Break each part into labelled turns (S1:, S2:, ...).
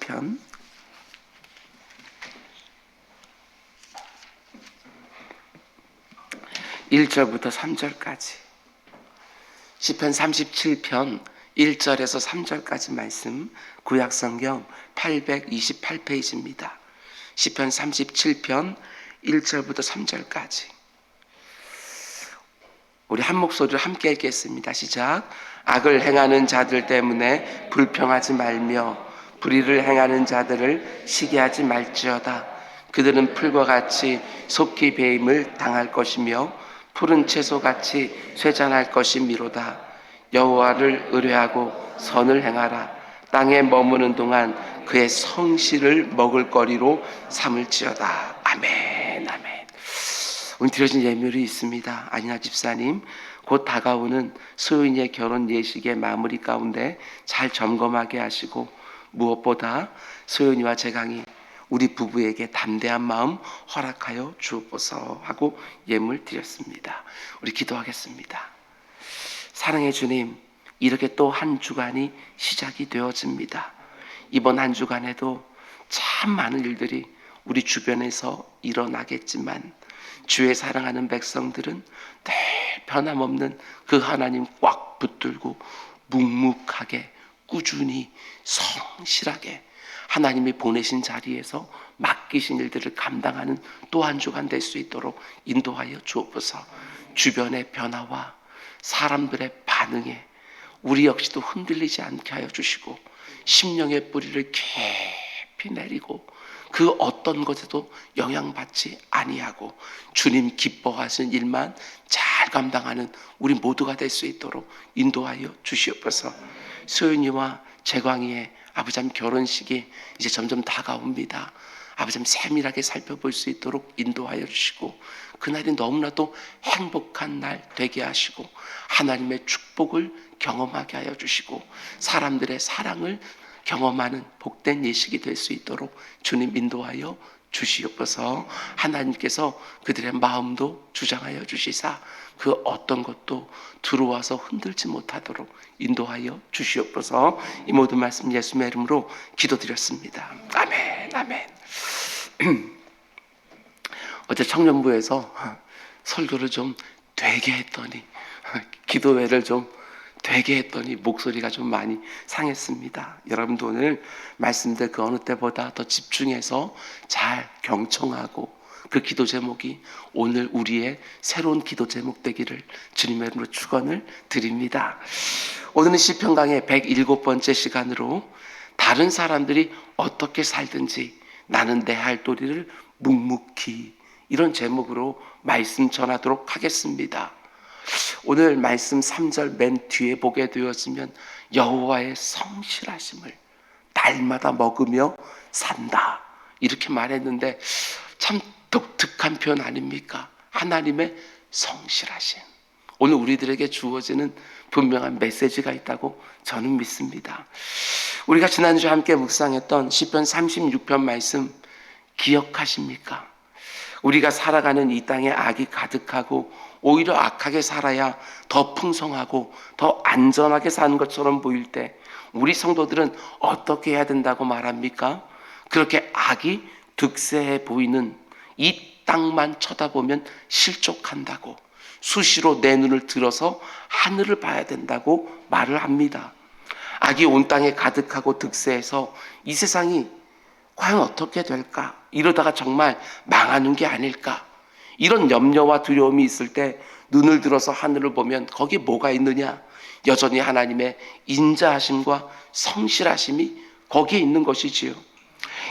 S1: 시편 1절부터 3절까지, 시편 37편 1절에서 3절까지 말씀, 구약성경 828페이지입니다. 시편 37편 1절부터 3절까지 우리 한 목소리로 함께 읽겠습니다. 시작. 악을 행하는 자들 때문에 불평하지 말며 불의를 행하는 자들을 시기하지 말지어다. 그들은 풀과 같이 속히 배임을 당할 것이며 푸른 채소같이 쇠잔할 것이미로다. 여호와를 의뢰하고 선을 행하라. 땅에 머무는 동안 그의 성실을 먹을거리로 삼을지어다. 아멘, 아멘. 오늘 드려진 예물이 있습니다. 안인아 집사님, 곧 다가오는 소윤이의 결혼 예식의 마무리 가운데 잘 점검하게 하시고, 무엇보다 소윤이와 재강이 우리 부부에게 담대한 마음 허락하여 주옵소서 하고 예물 드렸습니다. 우리 기도하겠습니다. 사랑의 주님, 이렇게 또 한 주간이 시작이 되어집니다. 이번 한 주간에도 참 많은 일들이 우리 주변에서 일어나겠지만 주의 사랑하는 백성들은 늘 변함없는 그 하나님 꽉 붙들고 묵묵하게 꾸준히 성실하게 하나님이 보내신 자리에서 맡기신 일들을 감당하는 또 한 주간 될 수 있도록 인도하여 주옵소서. 주변의 변화와 사람들의 반응에 우리 역시도 흔들리지 않게 하여 주시고, 심령의 뿌리를 깊이 내리고 그 어떤 것에도 영향받지 아니하고 주님 기뻐하시는 일만 잘 감당하는 우리 모두가 될 수 있도록 인도하여 주시옵소서. 소윤이와 재광이의 아버지 결혼식이 이제 점점 다가옵니다. 아버지 세밀하게 살펴볼 수 있도록 인도하여 주시고, 그날이 너무나도 행복한 날 되게 하시고 하나님의 축복을 경험하게 하여 주시고 사람들의 사랑을 경험하는 복된 예식이 될 수 있도록 주님 인도하여 주시옵소서. 하나님께서 그들의 마음도 주장하여 주시사 그 어떤 것도 들어와서 흔들지 못하도록 인도하여 주시옵소서. 이 모든 말씀 예수님의 이름으로 기도드렸습니다. 아멘, 아멘. 어제 청년부에서 설교를 좀 되게 했더니, 기도회를 좀 되게 했더니 목소리가 좀 많이 상했습니다. 여러분도 오늘 말씀들 그 어느 때보다 더 집중해서 잘 경청하고 그 기도 제목이 오늘 우리의 새로운 기도 제목 되기를 주님의 이름으로 축원을 드립니다. 오늘은 시편 강의 107번째 시간으로 다른 사람들이 어떻게 살든지 나는 내 할 도리를 묵묵히, 이런 제목으로 말씀 전하도록 하겠습니다. 오늘 말씀 3절 맨 뒤에 보게 되었으면 여호와의 성실하심을 날마다 먹으며 산다 이렇게 말했는데 참 독특한 표현 아닙니까? 하나님의 성실하심. 오늘 우리들에게 주어지는 분명한 메시지가 있다고 저는 믿습니다. 우리가 지난주에 함께 묵상했던 시편 36편 말씀 기억하십니까? 우리가 살아가는 이 땅에 악이 가득하고 오히려 악하게 살아야 더 풍성하고 더 안전하게 사는 것처럼 보일 때 우리 성도들은 어떻게 해야 된다고 말합니까? 그렇게 악이 득세해 보이는 이 땅만 쳐다보면 실족한다고, 수시로 내 눈을 들어서 하늘을 봐야 된다고 말을 합니다. 악이 온 땅에 가득하고 득세해서 이 세상이 과연 어떻게 될까? 이러다가 정말 망하는 게 아닐까? 이런 염려와 두려움이 있을 때 눈을 들어서 하늘을 보면 거기 뭐가 있느냐? 여전히 하나님의 인자하심과 성실하심이 거기에 있는 것이지요.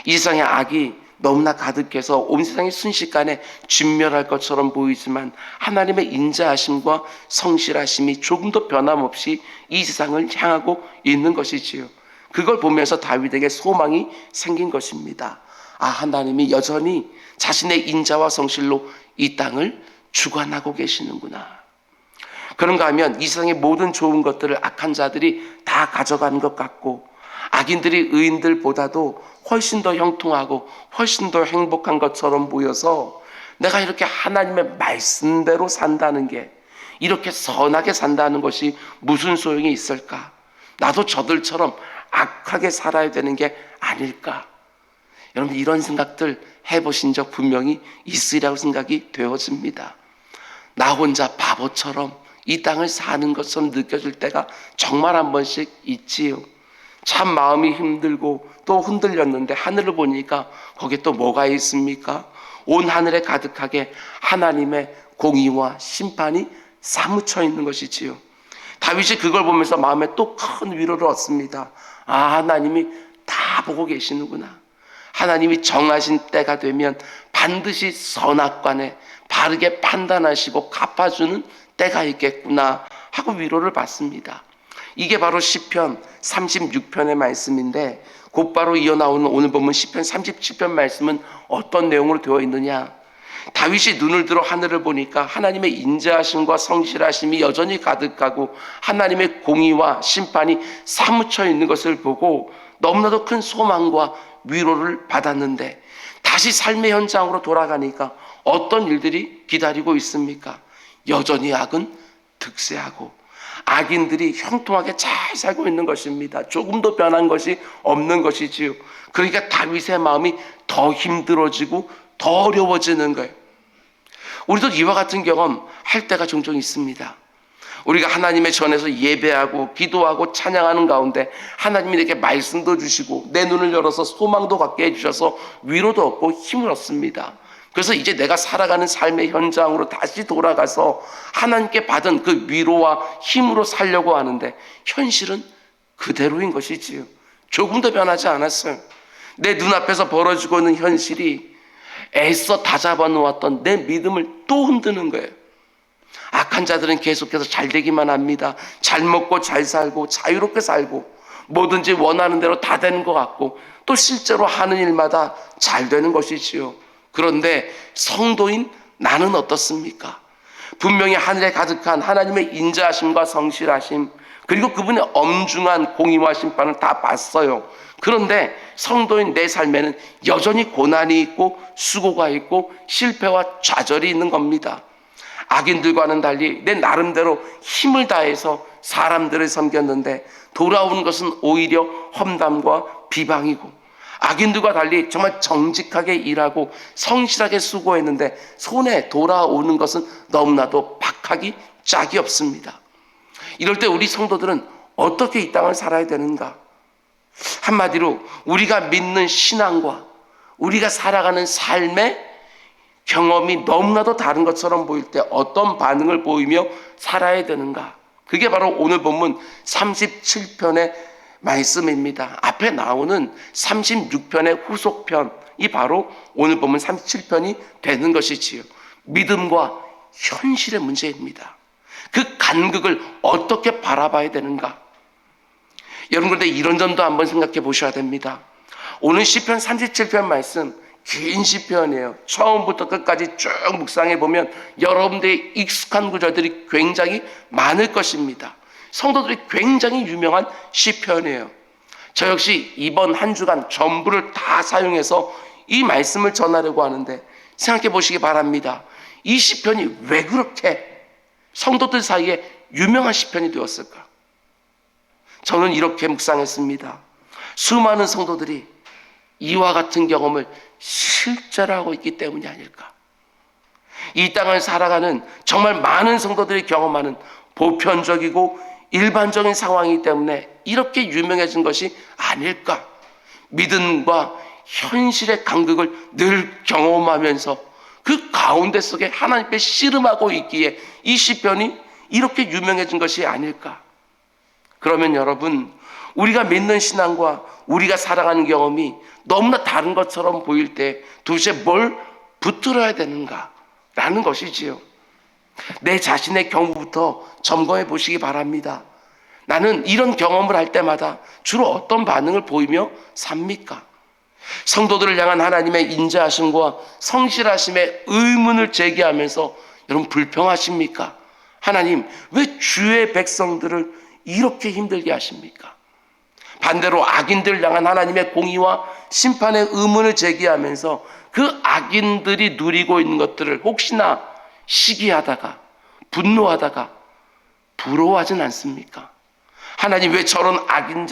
S1: 이 세상에 악이 너무나 가득해서 온 세상이 순식간에 진멸할 것처럼 보이지만 하나님의 인자하심과 성실하심이 조금도 변함없이 이 세상을 향하고 있는 것이지요. 그걸 보면서 다윗에게 소망이 생긴 것입니다. 아, 하나님이 여전히 자신의 인자와 성실로 이 땅을 주관하고 계시는구나. 그런가 하면 이 세상의 모든 좋은 것들을 악한 자들이 다 가져가는 것 같고, 악인들이 의인들보다도 훨씬 더 형통하고 훨씬 더 행복한 것처럼 보여서 내가 이렇게 하나님의 말씀대로 산다는 게, 이렇게 선하게 산다는 것이 무슨 소용이 있을까? 나도 저들처럼 악하게 살아야 되는 게 아닐까? 여러분, 이런 생각들 해보신 적 분명히 있으리라고 생각이 되어집니다. 나 혼자 바보처럼 이 땅을 사는 것처럼 느껴질 때가 정말 한 번씩 있지요. 참 마음이 힘들고 또 흔들렸는데 하늘을 보니까 거기에 또 뭐가 있습니까? 온 하늘에 가득하게 하나님의 공의와 심판이 사무쳐 있는 것이지요. 다윗이 그걸 보면서 마음에 또 큰 위로를 얻습니다. 아, 하나님이 다 보고 계시는구나. 하나님이 정하신 때가 되면 반드시 선악관에 바르게 판단하시고 갚아주는 때가 있겠구나 하고 위로를 받습니다. 이게 바로 시편 36편의 말씀인데, 곧바로 이어나오는 오늘 본문 시편 37편 말씀은 어떤 내용으로 되어 있느냐? 다윗이 눈을 들어 하늘을 보니까 하나님의 인자하심과 성실하심이 여전히 가득하고 하나님의 공의와 심판이 사무쳐 있는 것을 보고 너무나도 큰 소망과 위로를 받았는데, 다시 삶의 현장으로 돌아가니까 어떤 일들이 기다리고 있습니까? 여전히 악은 득세하고 악인들이 형통하게 잘 살고 있는 것입니다. 조금도 변한 것이 없는 것이지요. 그러니까 다윗의 마음이 더 힘들어지고 더 어려워지는 거예요. 우리도 이와 같은 경험 할 때가 종종 있습니다. 우리가 하나님의 전에서 예배하고 기도하고 찬양하는 가운데 하나님이 내게 말씀도 주시고 내 눈을 열어서 소망도 갖게 해주셔서 위로도 얻고 힘을 얻습니다. 그래서 이제 내가 살아가는 삶의 현장으로 다시 돌아가서 하나님께 받은 그 위로와 힘으로 살려고 하는데 현실은 그대로인 것이지요. 조금도 변하지 않았어요. 내 눈앞에서 벌어지고 있는 현실이 애써 다잡아 놓았던 내 믿음을 또 흔드는 거예요. 악한 자들은 계속해서 잘 되기만 합니다. 잘 먹고 잘 살고 자유롭게 살고 뭐든지 원하는 대로 다 되는 것 같고 또 실제로 하는 일마다 잘 되는 것이지요. 그런데 성도인 나는 어떻습니까? 분명히 하늘에 가득한 하나님의 인자하심과 성실하심, 그리고 그분의 엄중한 공의와 심판을 다 봤어요. 그런데 성도인 내 삶에는 여전히 고난이 있고 수고가 있고 실패와 좌절이 있는 겁니다. 악인들과는 달리 내 나름대로 힘을 다해서 사람들을 섬겼는데 돌아오는 것은 오히려 험담과 비방이고, 악인들과 달리 정말 정직하게 일하고 성실하게 수고했는데 손에 돌아오는 것은 너무나도 박하기 짝이 없습니다. 이럴 때 우리 성도들은 어떻게 이 땅을 살아야 되는가? 한마디로 우리가 믿는 신앙과 우리가 살아가는 삶의 경험이 너무나도 다른 것처럼 보일 때 어떤 반응을 보이며 살아야 되는가? 그게 바로 오늘 본문 37편의 말씀입니다. 앞에 나오는 36편의 후속편이 바로 오늘 본문 37편이 되는 것이지요. 믿음과 현실의 문제입니다. 그 간극을 어떻게 바라봐야 되는가? 여러분, 그런데 이런 점도 한번 생각해 보셔야 됩니다. 오늘 시편 37편 말씀 긴 시편이에요. 처음부터 끝까지 쭉 묵상해 보면 여러분들의 익숙한 구절들이 굉장히 많을 것입니다. 성도들이 굉장히 유명한 시편이에요. 저 역시 이번 한 주간 전부를 다 사용해서 이 말씀을 전하려고 하는데 생각해 보시기 바랍니다. 이 시편이 왜 그렇게 성도들 사이에 유명한 시편이 되었을까? 저는 이렇게 묵상했습니다. 수많은 성도들이 이와 같은 경험을 실제로 하고 있기 때문이 아닐까. 이 땅을 살아가는 정말 많은 성도들이 경험하는 보편적이고 일반적인 상황이기 때문에 이렇게 유명해진 것이 아닐까. 믿음과 현실의 간극을 늘 경험하면서 그 가운데 속에 하나님께 씨름하고 있기에 이 시편이 이렇게 유명해진 것이 아닐까. 그러면 여러분, 우리가 믿는 신앙과 우리가 살아가는 경험이 너무나 다른 것처럼 보일 때 도대체 뭘 붙들어야 되는가라는 것이지요. 내 자신의 경우부터 점검해 보시기 바랍니다. 나는 이런 경험을 할 때마다 주로 어떤 반응을 보이며 삽니까? 성도들을 향한 하나님의 인자하심과 성실하심의 의문을 제기하면서 여러분 불평하십니까? 하나님, 왜 주의 백성들을 이렇게 힘들게 하십니까? 반대로 악인들을 향한 하나님의 공의와 심판의 의문을 제기하면서 그 악인들이 누리고 있는 것들을 혹시나 시기하다가 분노하다가 부러워하진 않습니까? 하나님 왜 저런 악한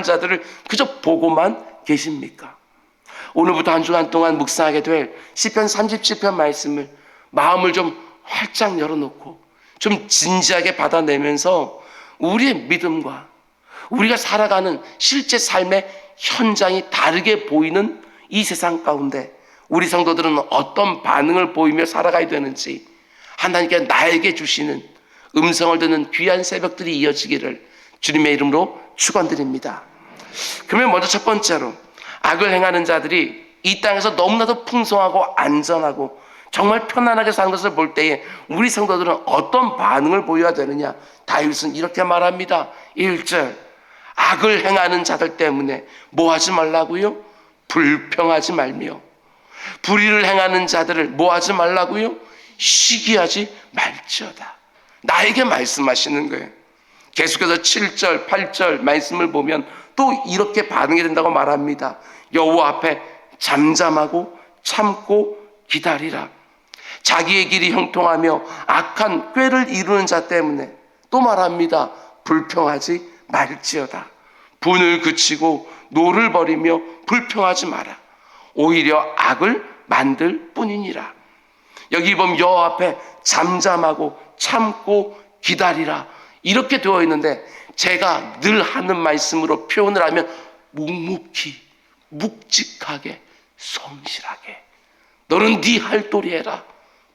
S1: 자들을 그저 보고만 계십니까? 오늘부터 한 주간 동안 묵상하게 될 시편 37편 말씀을 마음을 좀 활짝 열어놓고 좀 진지하게 받아내면서 우리의 믿음과 우리가 살아가는 실제 삶의 현장이 다르게 보이는 이 세상 가운데 우리 성도들은 어떤 반응을 보이며 살아가야 되는지 하나님께 나에게 주시는 음성을 듣는 귀한 새벽들이 이어지기를 주님의 이름으로 축원드립니다. 그러면 먼저 첫 번째로 악을 행하는 자들이 이 땅에서 너무나도 풍성하고 안전하고 정말 편안하게 사는 것을 볼 때에 우리 성도들은 어떤 반응을 보여야 되느냐? 다윗은 이렇게 말합니다. 1절, 악을 행하는 자들 때문에 뭐 하지 말라고요? 불평하지 말며. 불의를 행하는 자들을 뭐 하지 말라고요? 시기하지 말지어다. 나에게 말씀하시는 거예요. 계속해서 7절, 8절 말씀을 보면 또 이렇게 반응이 된다고 말합니다. 여호와 앞에 잠잠하고 참고 기다리라. 자기의 길이 형통하며 악한 꾀를 이루는 자 때문에 또 말합니다. 불평하지 말지어다. 분을 그치고 노를 버리며 불평하지 마라. 오히려 악을 만들 뿐이니라. 여기 보면 여호와 앞에 잠잠하고 참고 기다리라 이렇게 되어 있는데 제가 늘 하는 말씀으로 표현을 하면 묵묵히 묵직하게 성실하게 너는 네 할 도리 해라.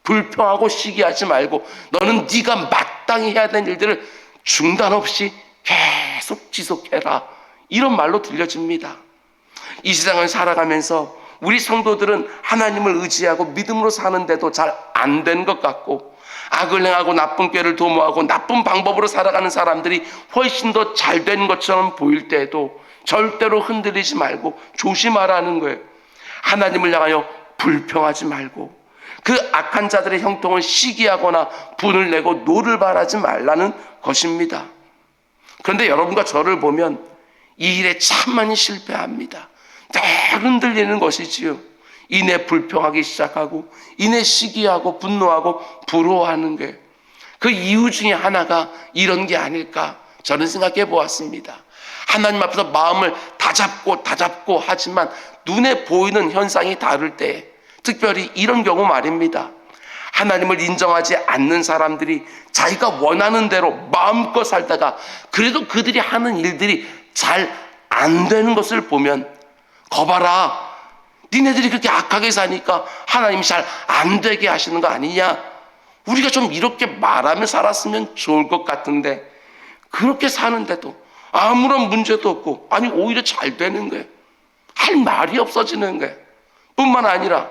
S1: 불평하고 시기하지 말고 너는 네가 마땅히 해야 되는 일들을 중단 없이 계속 지속해라. 이런 말로 들려집니다. 이 세상을 살아가면서 우리 성도들은 하나님을 의지하고 믿음으로 사는데도 잘 안 되는 것 같고 악을 행하고 나쁜 꾀를 도모하고 나쁜 방법으로 살아가는 사람들이 훨씬 더 잘 되는 것처럼 보일 때에도 절대로 흔들리지 말고 조심하라는 거예요. 하나님을 향하여 불평하지 말고 그 악한 자들의 형통을 시기하거나 분을 내고 노를 바라지 말라는 것입니다. 그런데 여러분과 저를 보면 이 일에 참 많이 실패합니다. 늘 흔들리는 것이지요. 이내 불평하기 시작하고 이내 시기하고 분노하고 부러워하는 게 그 이유 중에 하나가 이런 게 아닐까 저는 생각해 보았습니다. 하나님 앞에서 마음을 다잡고 하지만 눈에 보이는 현상이 다를 때 특별히 이런 경우 말입니다. 하나님을 인정하지 않는 사람들이 자기가 원하는 대로 마음껏 살다가 그래도 그들이 하는 일들이 잘 안 되는 것을 보면 거봐라, 니네들이 그렇게 악하게 사니까 하나님이 잘 안 되게 하시는 거 아니냐? 우리가 좀 이렇게 말하며 살았으면 좋을 것 같은데 그렇게 사는데도 아무런 문제도 없고 아니 오히려 잘 되는 거예요. 할 말이 없어지는 거예요. 뿐만 아니라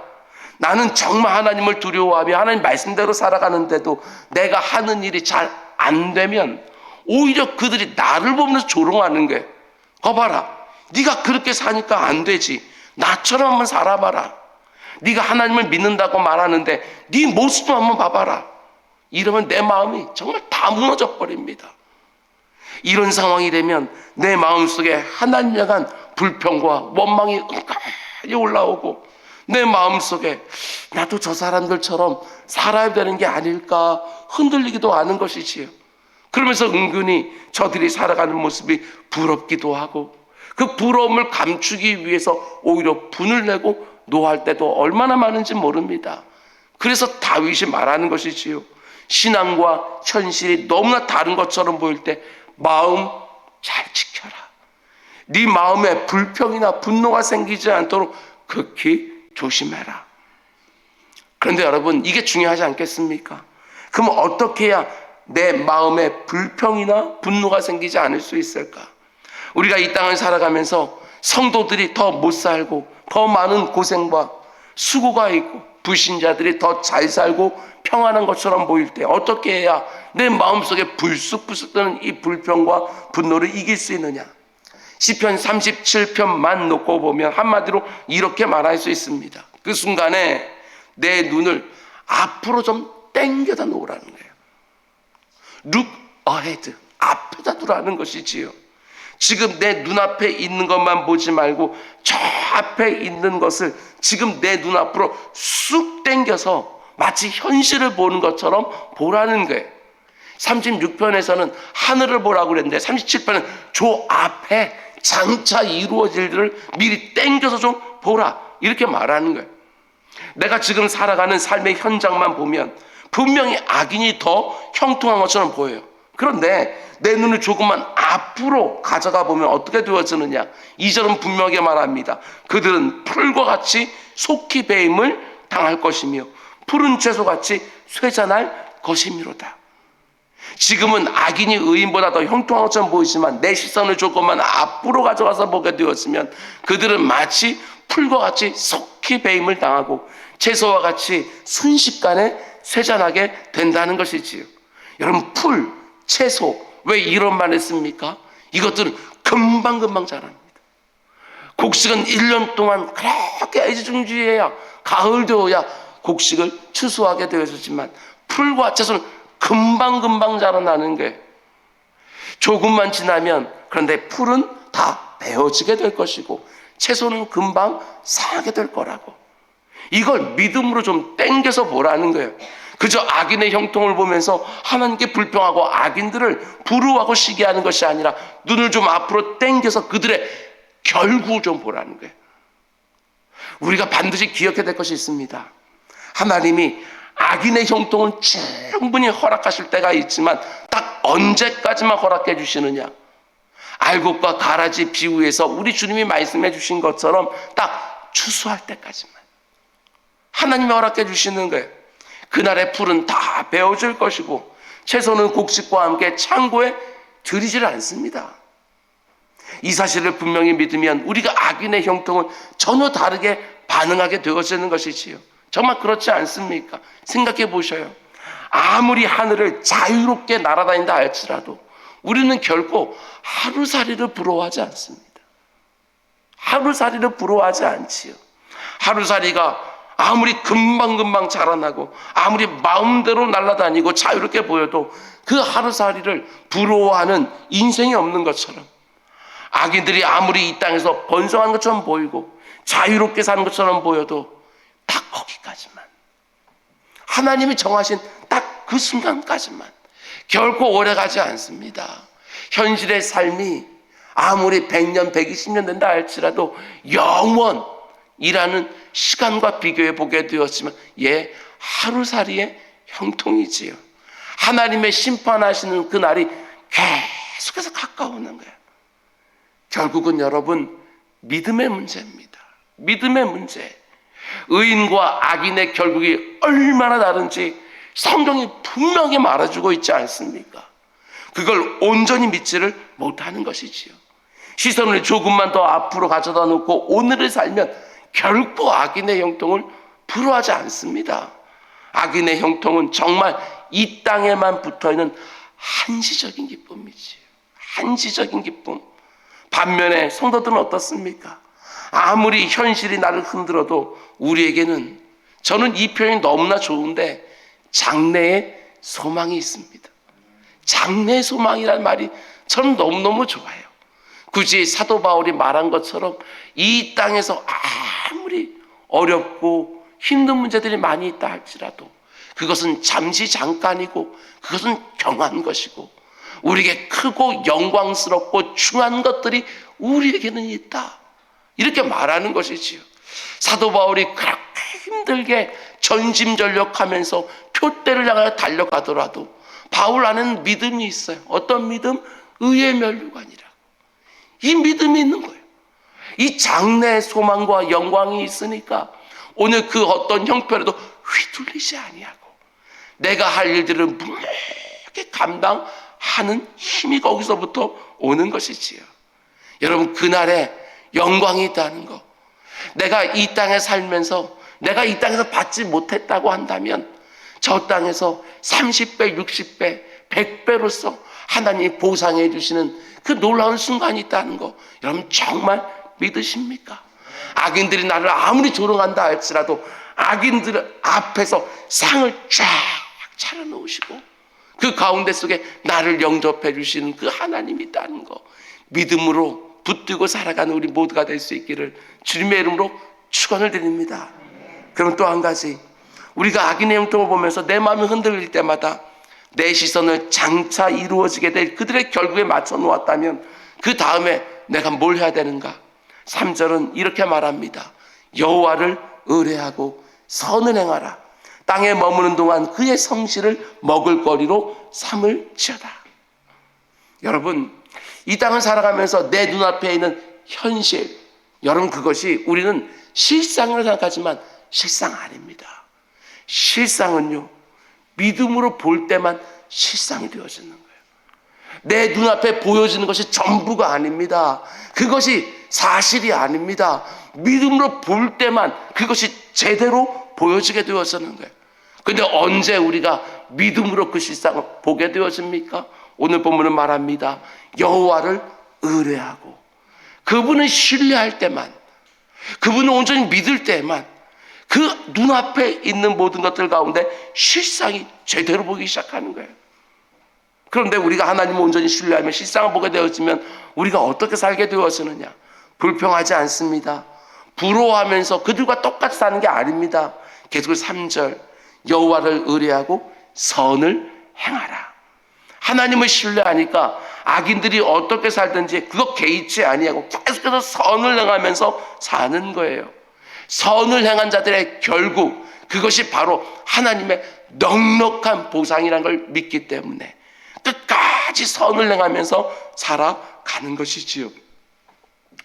S1: 나는 정말 하나님을 두려워하며 하나님 말씀대로 살아가는데도 내가 하는 일이 잘 안 되면 오히려 그들이 나를 보면서 조롱하는 거예요. 거봐라, 네가 그렇게 사니까 안 되지. 나처럼 한번 살아봐라. 네가 하나님을 믿는다고 말하는데 네 모습 좀 한번 봐봐라. 이러면 내 마음이 정말 다 무너져 버립니다. 이런 상황이 되면 내 마음속에 하나님 향한 불평과 원망이 은근히 올라오고 내 마음속에 나도 저 사람들처럼 살아야 되는 게 아닐까 흔들리기도 하는 것이지요. 그러면서 은근히 저들이 살아가는 모습이 부럽기도 하고 그 부러움을 감추기 위해서 오히려 분을 내고 노할 때도 얼마나 많은지 모릅니다. 그래서 다윗이 말하는 것이지요. 신앙과 현실이 너무나 다른 것처럼 보일 때 마음 잘 지켜라. 네 마음에 불평이나 분노가 생기지 않도록 극히 조심해라. 그런데 여러분, 이게 중요하지 않겠습니까? 그럼 어떻게 해야 내 마음에 불평이나 분노가 생기지 않을 수 있을까? 우리가 이 땅을 살아가면서 성도들이 더 못 살고 더 많은 고생과 수고가 있고 불신자들이 더 잘 살고 평안한 것처럼 보일 때 어떻게 해야 내 마음속에 불쑥불쑥 뜨는 이 불평과 분노를 이길 수 있느냐? 시편 37편만 놓고 보면 한마디로 이렇게 말할 수 있습니다. 그 순간에 내 눈을 앞으로 좀 당겨다 놓으라는 거예요. Look ahead, 앞에다 두라는 것이지요. 지금 내 눈앞에 있는 것만 보지 말고 저 앞에 있는 것을 지금 내 눈앞으로 쑥 당겨서 마치 현실을 보는 것처럼 보라는 거예요. 36편에서는 하늘을 보라고 그랬는데 37편은 저 앞에 장차 이루어질 일을 미리 땡겨서 좀 보라, 이렇게 말하는 거예요. 내가 지금 살아가는 삶의 현장만 보면 분명히 악인이 더 형통한 것처럼 보여요. 그런데 내 눈을 조금만 앞으로 가져가 보면 어떻게 되어지느냐. 2절은 분명하게 말합니다. 그들은 풀과 같이 속히 배임을 당할 것이며 푸른 채소같이 쇠잔할 것이미로다. 지금은 악인이 의인보다 더 형통한 것처럼 보이지만 내 시선을 조금만 앞으로 가져가서 보게 되었으면 그들은 마치 풀과 같이 속히 배임을 당하고 채소와 같이 순식간에 쇠잔하게 된다는 것이지요. 여러분, 풀, 채소, 왜 이런 말 했습니까? 이것들은 금방금방 자랍니다. 곡식은 1년 동안 그렇게 애지중지해야 가을 되어야 곡식을 추수하게 되었지만 풀과 채소는 금방금방 자라나는 거예요. 조금만 지나면, 그런데 풀은 다 베어지게 될 것이고 채소는 금방 상하게 될 거라고. 이걸 믿음으로 좀 땡겨서 보라는 거예요. 그저 악인의 형통을 보면서 하나님께 불평하고 악인들을 부러워하고 시기하는 것이 아니라 눈을 좀 앞으로 땡겨서 그들의 결국을 좀 보라는 거예요. 우리가 반드시 기억해야 될 것이 있습니다. 하나님이 악인의 형통은 충분히 허락하실 때가 있지만 딱 언제까지만 허락해 주시느냐. 알곡과 가라지 비유에서 우리 주님이 말씀해 주신 것처럼 딱 추수할 때까지만 하나님이 허락해 주시는 거예요. 그날의 풀은 다 베어질 것이고 채소는 곡식과 함께 창고에 들이질 않습니다. 이 사실을 분명히 믿으면 우리가 악인의 형통은 전혀 다르게 반응하게 되어지는 것이지요. 정말 그렇지 않습니까? 생각해 보셔요. 아무리 하늘을 자유롭게 날아다닌다 할지라도 우리는 결코 하루살이를 부러워하지 않습니다. 하루살이를 부러워하지 않지요. 하루살이가 아무리 금방금방 자라나고 아무리 마음대로 날아다니고 자유롭게 보여도 그 하루살이를 부러워하는 인생이 없는 것처럼 악인들이 아무리 이 땅에서 번성한 것처럼 보이고 자유롭게 사는 것처럼 보여도 딱 거기까지만, 하나님이 정하신 딱 그 순간까지만, 결코 오래가지 않습니다. 현실의 삶이 아무리 100년, 120년 된다 할지라도 영원이라는 시간과 비교해 보게 되었지만 하루살이의 형통이지요. 하나님의 심판하시는 그날이 계속해서 가까워오는 거예요. 결국은 여러분, 믿음의 문제입니다. 믿음의 문제. 의인과 악인의 결국이 얼마나 다른지 성경이 분명히 말해주고 있지 않습니까? 그걸 온전히 믿지를 못하는 것이지요. 시선을 조금만 더 앞으로 가져다 놓고 오늘을 살면 결코 악인의 형통을 부러워하지 않습니다. 악인의 형통은 정말 이 땅에만 붙어있는 한시적인 기쁨이지요. 한시적인 기쁨. 반면에 성도들은 어떻습니까? 아무리 현실이 나를 흔들어도 우리에게는, 저는 이 표현이 너무나 좋은데, 장래의 소망이 있습니다. 장래의 소망이라는 말이 저는 너무너무 좋아요. 굳이 사도 바울이 말한 것처럼 이 땅에서 아무리 어렵고 힘든 문제들이 많이 있다 할지라도 그것은 잠시 잠깐이고 그것은 경한 것이고 우리에게 크고 영광스럽고 중요한 것들이 우리에게는 있다, 이렇게 말하는 것이지요. 사도 바울이 그렇게 힘들게 전심전력하면서 표대를 향하여 달려가더라도 바울 안에는 믿음이 있어요. 어떤 믿음? 의의 면류관이라. 이 믿음이 있는 거예요. 이 장래의 소망과 영광이 있으니까 오늘 그 어떤 형편에도 휘둘리지 아니하고 내가 할 일들을 무겁게 감당하는 힘이 거기서부터 오는 것이지요. 여러분, 그날에 영광이 있다는 거, 내가 이 땅에 살면서 내가 이 땅에서 받지 못했다고 한다면 저 땅에서 30배, 60배, 100배로서 하나님이 보상해 주시는 그 놀라운 순간이 있다는 거, 여러분 정말 믿으십니까? 악인들이 나를 아무리 조롱한다 할지라도 악인들 앞에서 상을 쫙 차려놓으시고 그 가운데 속에 나를 영접해 주시는 그 하나님이 있다는 거, 믿음으로 붙들고 살아가는 우리 모두가 될 수 있기를 주님의 이름으로 축원을 드립니다. 그럼 또 한 가지, 우리가 악인의 형통을 보면서 내 마음이 흔들릴 때마다 내 시선을 장차 이루어지게 될 그들의 결국에 맞춰 놓았다면 그 다음에 내가 뭘 해야 되는가? 3절은 이렇게 말합니다. 여호와를 의뢰하고 선을 행하라. 땅에 머무는 동안 그의 성실을 먹을거리로 삼을지어다. 여러분, 이 땅을 살아가면서 내 눈앞에 있는 현실, 여러분 그것이 우리는 실상으로 생각하지만 실상 아닙니다. 실상은요, 믿음으로 볼 때만 실상이 되어지는 거예요. 내 눈앞에 보여지는 것이 전부가 아닙니다. 그것이 사실이 아닙니다. 믿음으로 볼 때만 그것이 제대로 보여지게 되어지는 거예요. 그런데 언제 우리가 믿음으로 그 실상을 보게 되어집니까? 오늘 본문은 말합니다. 여호와를 의뢰하고 그분을 신뢰할 때만, 그분을 온전히 믿을 때만 그 눈앞에 있는 모든 것들 가운데 실상이 제대로 보기 시작하는 거예요. 그런데 우리가 하나님을 온전히 신뢰하며 실상을 보게 되어지면 우리가 어떻게 살게 되어지느냐? 불평하지 않습니다. 부러워하면서 그들과 똑같이 사는 게 아닙니다. 계속 3절 여호와를 의뢰하고 선을 행하라. 하나님을 신뢰하니까 악인들이 어떻게 살든지 그거 개의치 아니하고 계속해서 선을 행하면서 사는 거예요. 선을 행한 자들의 결국 그것이 바로 하나님의 넉넉한 보상이라는 걸 믿기 때문에 끝까지 선을 행하면서 살아가는 것이지요.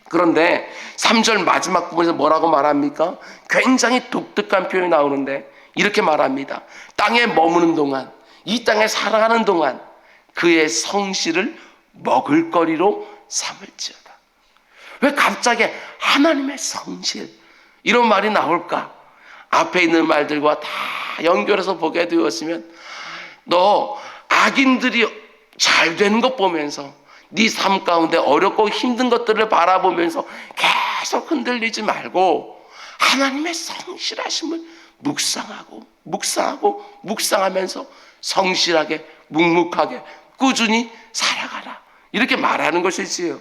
S1: 그런데 3절 마지막 부분에서 뭐라고 말합니까? 굉장히 독특한 표현이 나오는데 이렇게 말합니다. 땅에 머무는 동안, 이 땅에 살아가는 동안 그의 성실을 먹을거리로 삼을지어다. 왜 갑자기 하나님의 성실 이런 말이 나올까? 앞에 있는 말들과 다 연결해서 보게 되었으면 너 악인들이 잘 되는 것 보면서 네 삶 가운데 어렵고 힘든 것들을 바라보면서 계속 흔들리지 말고 하나님의 성실하심을 묵상하면서 성실하게 묵묵하게 꾸준히 살아가라. 이렇게 말하는 것이지요.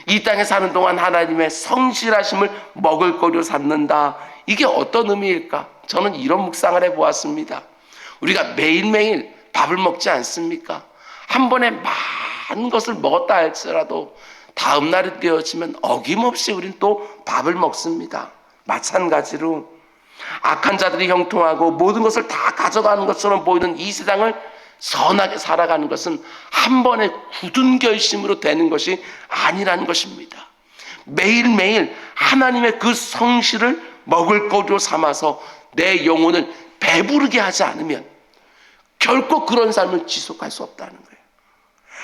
S1: 이 땅에 사는 동안 하나님의 성실하심을 먹을거리로 삼는다. 이게 어떤 의미일까? 저는 이런 묵상을 해보았습니다. 우리가 매일매일 밥을 먹지 않습니까? 한 번에 많은 것을 먹었다 할지라도 다음 날이 되어지면 어김없이 우린 또 밥을 먹습니다. 마찬가지로 악한 자들이 형통하고 모든 것을 다 가져가는 것처럼 보이는 이 세상을 선하게 살아가는 것은 한 번의 굳은 결심으로 되는 것이 아니라는 것입니다. 매일매일 하나님의 그 성실을 먹을거리로 삼아서 내 영혼을 배부르게 하지 않으면 결코 그런 삶을 지속할 수 없다는 거예요.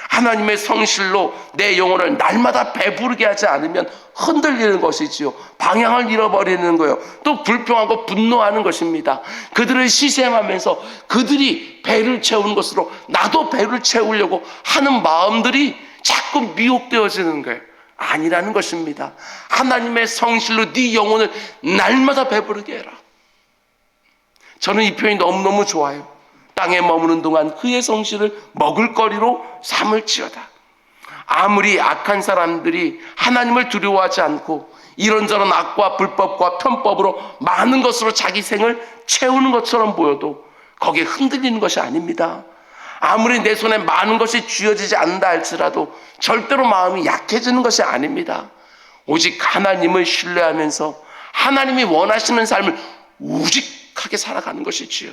S1: 하나님의 성실로 내 영혼을 날마다 배부르게 하지 않으면 흔들리는 것이지요. 방향을 잃어버리는 거예요. 또 불평하고 분노하는 것입니다. 그들을 시샘하면서 그들이 배를 채우는 것으로 나도 배를 채우려고 하는 마음들이 자꾸 미혹되어지는 거예요. 아니라는 것입니다. 하나님의 성실로 네 영혼을 날마다 배부르게 해라. 저는 이 표현이 너무너무 좋아요. 땅에 머무는 동안 그의 성실을 먹을거리로 삼을지어다. 아무리 악한 사람들이 하나님을 두려워하지 않고 이런저런 악과 불법과 편법으로 많은 것으로 자기 생을 채우는 것처럼 보여도 거기에 흔들리는 것이 아닙니다. 아무리 내 손에 많은 것이 쥐어지지 않는다 할지라도 절대로 마음이 약해지는 것이 아닙니다. 오직 하나님을 신뢰하면서 하나님이 원하시는 삶을 우직하게 살아가는 것이지요.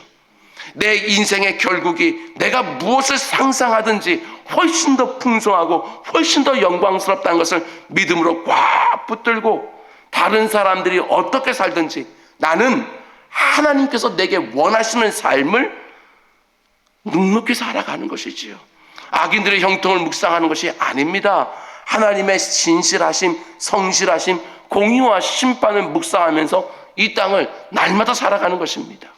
S1: 내 인생의 결국이 내가 무엇을 상상하든지 훨씬 더 풍성하고 훨씬 더 영광스럽다는 것을 믿음으로 꽉 붙들고 다른 사람들이 어떻게 살든지 나는 하나님께서 내게 원하시는 삶을 묵묵히 살아가는 것이지요. 악인들의 형통을 묵상하는 것이 아닙니다. 하나님의 진실하심, 성실하심, 공의와 심판을 묵상하면서 이 땅을 날마다 살아가는 것입니다.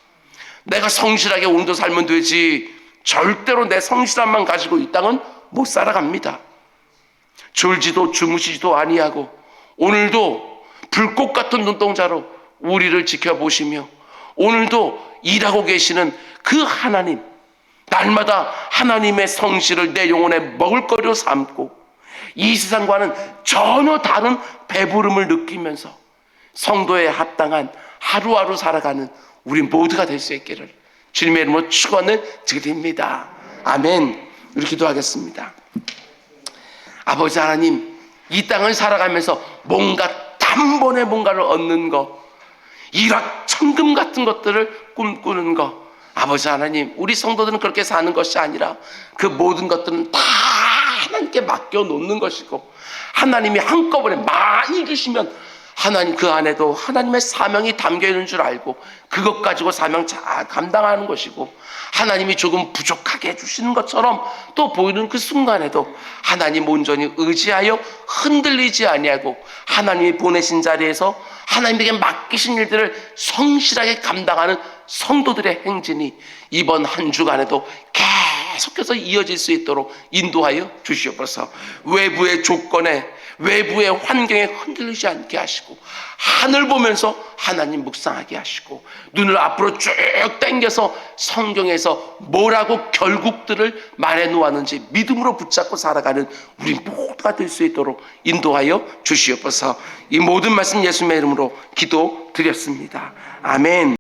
S1: 내가 성실하게 오늘도 살면 되지 절대로 내 성실함만 가지고 이 땅은 못 살아갑니다. 졸지도 주무시지도 아니하고 오늘도 불꽃 같은 눈동자로 우리를 지켜보시며 오늘도 일하고 계시는 그 하나님, 날마다 하나님의 성실을 내 영혼에 먹을거리로 삼고 이 세상과는 전혀 다른 배부름을 느끼면서 성도에 합당한 하루하루 살아가는 우리 모두가 될 수 있기를 주님의 이름으로 축원을 드립니다. 아멘. 우리 기도하겠습니다. 아버지 하나님, 이 땅을 살아가면서 뭔가 단번에 뭔가를 얻는 거, 일확천금 같은 것들을 꿈꾸는 거, 아버지 하나님, 우리 성도들은 그렇게 사는 것이 아니라 그 모든 것들은 다 하나님께 맡겨놓는 것이고, 하나님이 한꺼번에 많이 주시면 하나님 그 안에도 하나님의 사명이 담겨 있는 줄 알고 그것 가지고 사명 잘 감당하는 것이고, 하나님이 조금 부족하게 해주시는 것처럼 또 보이는 그 순간에도 하나님 온전히 의지하여 흔들리지 아니하고 하나님이 보내신 자리에서 하나님에게 맡기신 일들을 성실하게 감당하는 성도들의 행진이 이번 한 주간에도 계속해서 이어질 수 있도록 인도하여 주시옵소서. 외부의 조건에, 외부의 환경에 흔들리지 않게 하시고, 하늘 보면서 하나님 묵상하게 하시고, 눈을 앞으로 쭉 당겨서 성경에서 뭐라고 결국들을 말해 놓았는지 믿음으로 붙잡고 살아가는 우리 모두가 될 수 있도록 인도하여 주시옵소서. 이 모든 말씀 예수님의 이름으로 기도드렸습니다. 아멘.